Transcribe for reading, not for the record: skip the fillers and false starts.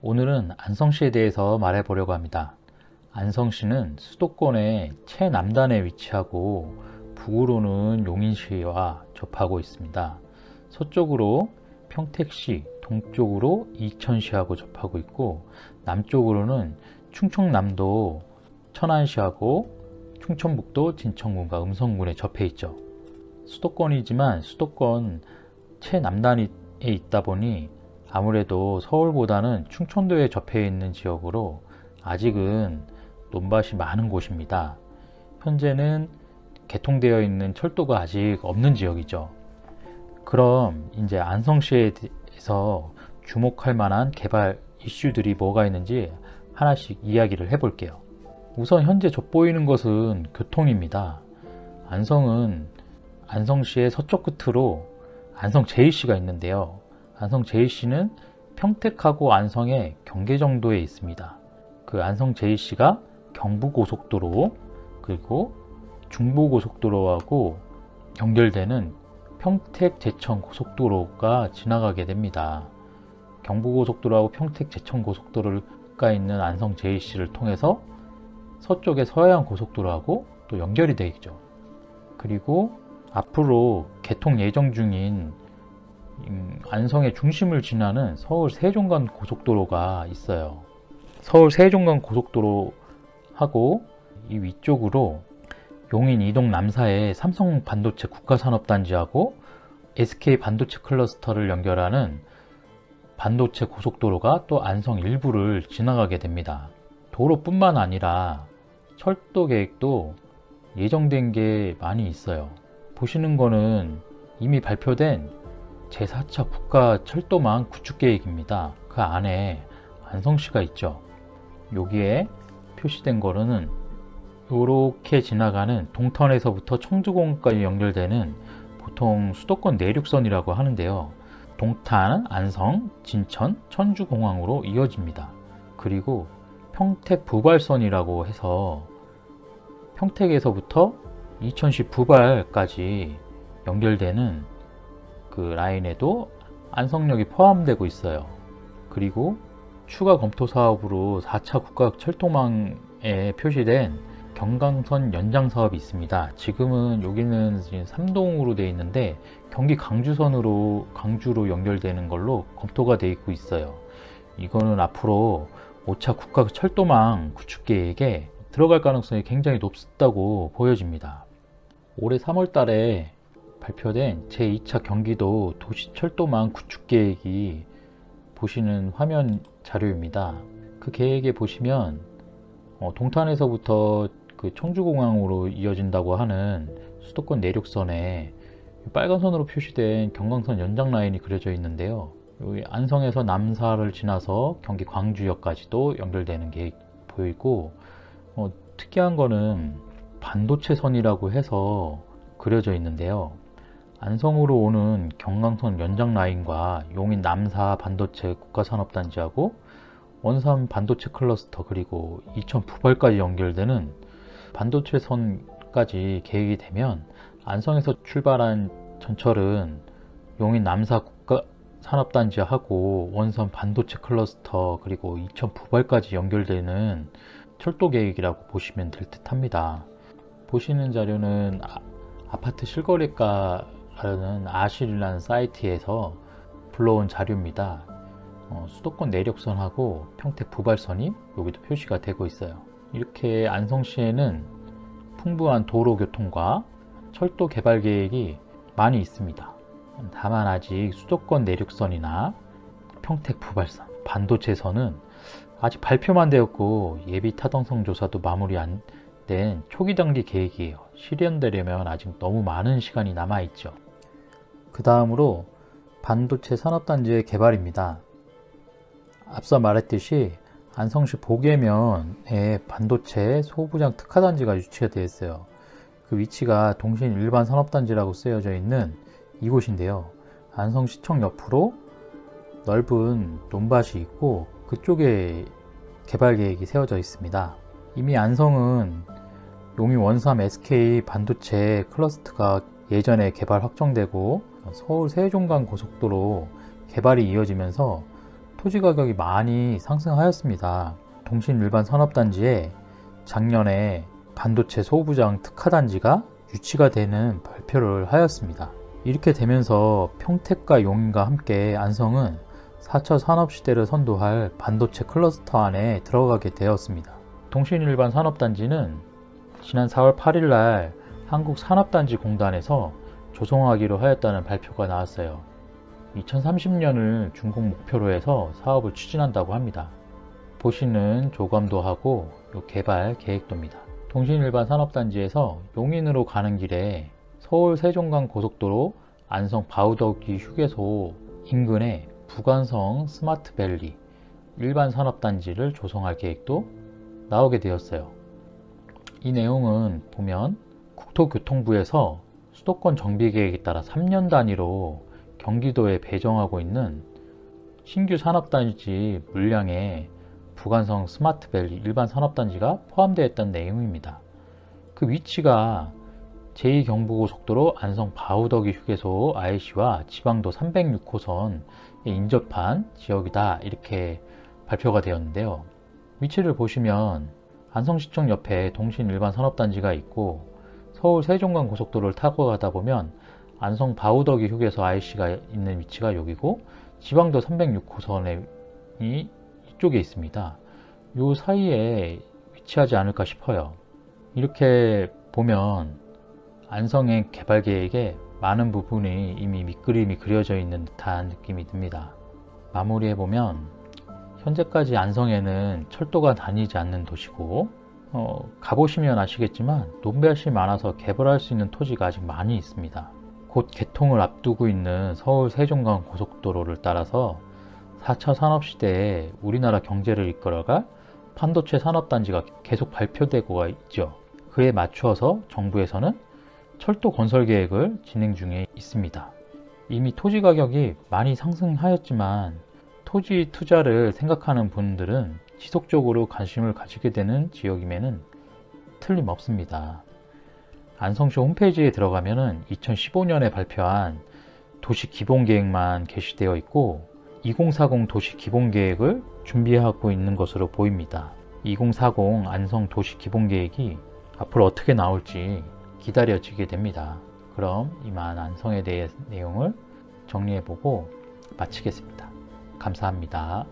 오늘은 안성시에 대해서 말해보려고 합니다. 안성시는 수도권의 최남단에 위치하고 북으로는 용인시와 접하고 있습니다. 서쪽으로 평택시, 동쪽으로 이천시하고 접하고 있고 남쪽으로는 충청남도 천안시하고 충청북도 진천군과 음성군에 접해 있죠. 수도권이지만 수도권 최남단에 있다 보니 아무래도 서울보다는 충청도에 접해 있는 지역으로 아직은 논밭이 많은 곳입니다. 현재는 개통되어 있는 철도가 아직 없는 지역이죠. 그럼 이제 안성시에 대해서 주목할 만한 개발 이슈들이 뭐가 있는지 하나씩 이야기를 해볼게요. 우선 현재 돋보이는 것은 교통입니다. 안성은 안성시의 서쪽 끝으로 안성 제1시가 있는데요. 안성 제1시는 평택하고 안성의 경계 정도에 있습니다. 그 안성 제1시가 경부고속도로 그리고 중부고속도로하고 연결되는 평택 제천 고속도로가 지나가게 됩니다. 경부고속도로하고 평택 제천 고속도로가 있는 안성 제1시를 통해서 서쪽의 서해안 고속도로하고 또 연결이 되어 있죠. 그리고 앞으로 개통 예정 중인 안성의 중심을 지나는 서울 세종간 고속도로가 있어요. 서울 세종간 고속도로하고 이 위쪽으로 용인 이동 남사의 삼성 반도체 국가산업단지하고 SK 반도체 클러스터를 연결하는 반도체 고속도로가 또 안성 일부를 지나가게 됩니다. 도로뿐만 아니라 철도 계획도 예정된 게 많이 있어요. 보시는 거는 이미 발표된 제4차 국가철도망 구축 계획입니다. 그 안에 안성시가 있죠. 여기에 표시된 거는 이렇게 지나가는 동탄에서부터 청주공항까지 연결되는 보통 수도권 내륙선이라고 하는데요. 동탄, 안성, 진천, 천주공항으로 이어집니다. 그리고 평택 부발선이라고 해서 평택에서부터 이천시 부발까지 연결되는 그 라인에도 안성역이 포함되고 있어요. 그리고 추가 검토 사업으로 4차 국가철도망에 표시된 경강선 연장 사업이 있습니다. 지금은 여기는 지금 3동으로 되어 있는데 경기 강주로 연결되는 걸로 검토가 되어 있고 있어요. 이거는 앞으로 5차 국가철도망 구축 계획에 들어갈 가능성이 굉장히 높다고 보여집니다. 올해 3월 달에 발표된 제2차 경기도 도시철도망 구축 계획이 보시는 화면 자료입니다. 그 계획에 보시면 동탄에서부터 그 청주공항으로 이어진다고 하는 수도권 내륙선에 빨간 선으로 표시된 경강선 연장 라인이 그려져 있는데요. 여기 안성에서 남사를 지나서 경기 광주역까지도 연결되는 게 보이고 특이한 거는 반도체선이라고 해서 그려져 있는데요. 안성으로 오는 경강선 연장 라인과 용인 남사 반도체 국가산업단지하고 원산 반도체 클러스터 그리고 이천 부발까지 연결되는 반도체선까지 계획이 되면 안성에서 출발한 전철은 용인 남사 국가산업단지하고 원산 반도체 클러스터 그리고 이천 부발까지 연결되는 철도 계획이라고 보시면 될 듯 합니다. 보시는 자료는 아파트 실거래가라는 아실이라는 사이트에서 불러온 자료입니다. 수도권 내륙선하고 평택 부발선이 여기도 표시가 되고 있어요. 이렇게 안성시에는 풍부한 도로 교통과 철도 개발 계획이 많이 있습니다. 다만 아직 수도권 내륙선이나 평택 부발선, 반도체선은 아직 발표만 되었고 예비 타당성 조사도 마무리 안 된 초기 단계 계획이에요. 실현되려면 아직 너무 많은 시간이 남아 있죠. 그 다음으로 반도체 산업단지의 개발입니다. 앞서 말했듯이 안성시 보계면에 반도체 소부장 특화단지가 유치가 되어 있어요. 그 위치가 동신 일반 산업단지라고 쓰여져 있는 이곳인데요. 안성시청 옆으로 넓은 논밭이 있고 그쪽에 개발 계획이 세워져 있습니다. 이미 안성은 용인 원삼 SK 반도체 클러스터가 예전에 개발 확정되고 서울 세종간 고속도로 개발이 이어지면서 토지 가격이 많이 상승하였습니다. 동신일반산업단지에 작년에 반도체 소부장 특화단지가 유치가 되는 발표를 하였습니다. 이렇게 되면서 평택과 용인과 함께 안성은 4차 산업시대를 선도할 반도체 클러스터 안에 들어가게 되었습니다. 동신일반산업단지는 지난 4월 8일 날 한국산업단지공단에서 조성하기로 하였다는 발표가 나왔어요. 2030년을 준공 목표로 해서 사업을 추진한다고 합니다. 보시는 조감도하고 개발 계획도입니다. 동신일반산업단지에서 용인으로 가는 길에 서울 세종간 고속도로 안성 바우더기 휴게소 인근에 부관성 스마트밸리 일반산업단지를 조성할 계획도 나오게 되었어요. 이 내용은 보면 국토교통부에서 수도권 정비계획에 따라 3년 단위로 경기도에 배정하고 있는 신규 산업단지 물량에 부관성 스마트밸리 일반산업단지가 포함되어 있다는 내용입니다. 그 위치가 제2경부고속도로 안성 바우더기 휴게소 IC와 지방도 306호선에 인접한 지역이다, 이렇게 발표가 되었는데요. 위치를 보시면 안성시청 옆에 동신일반산업단지가 있고 서울 세종간 고속도로를 타고 가다 보면 안성 바우더기 휴게소 IC가 있는 위치가 여기고 지방도 306호선이 이쪽에 있습니다. 요 사이에 위치하지 않을까 싶어요. 이렇게 보면 안성의 개발 계획에 많은 부분이 이미 밑그림이 그려져 있는 듯한 느낌이 듭니다. 마무리해보면 현재까지 안성에는 철도가 다니지 않는 도시고 가보시면 아시겠지만 논밭이 많아서 개발할 수 있는 토지가 아직 많이 있습니다. 곧 개통을 앞두고 있는 서울 세종간 고속도로를 따라서 4차 산업시대에 우리나라 경제를 이끌어갈 반도체 산업단지가 계속 발표되고 있죠. 그에 맞추어서 정부에서는 철도 건설 계획을 진행 중에 있습니다. 이미 토지 가격이 많이 상승하였지만 토지 투자를 생각하는 분들은 지속적으로 관심을 가지게 되는 지역임에는 틀림없습니다. 안성시 홈페이지에 들어가면 2015년에 발표한 도시기본계획만 게시되어 있고 2040 도시기본계획을 준비하고 있는 것으로 보입니다. 2040 안성 도시기본계획이 앞으로 어떻게 나올지 기다려지게 됩니다. 그럼 이만 안성에 대해 내용을 정리해보고 마치겠습니다. 감사합니다.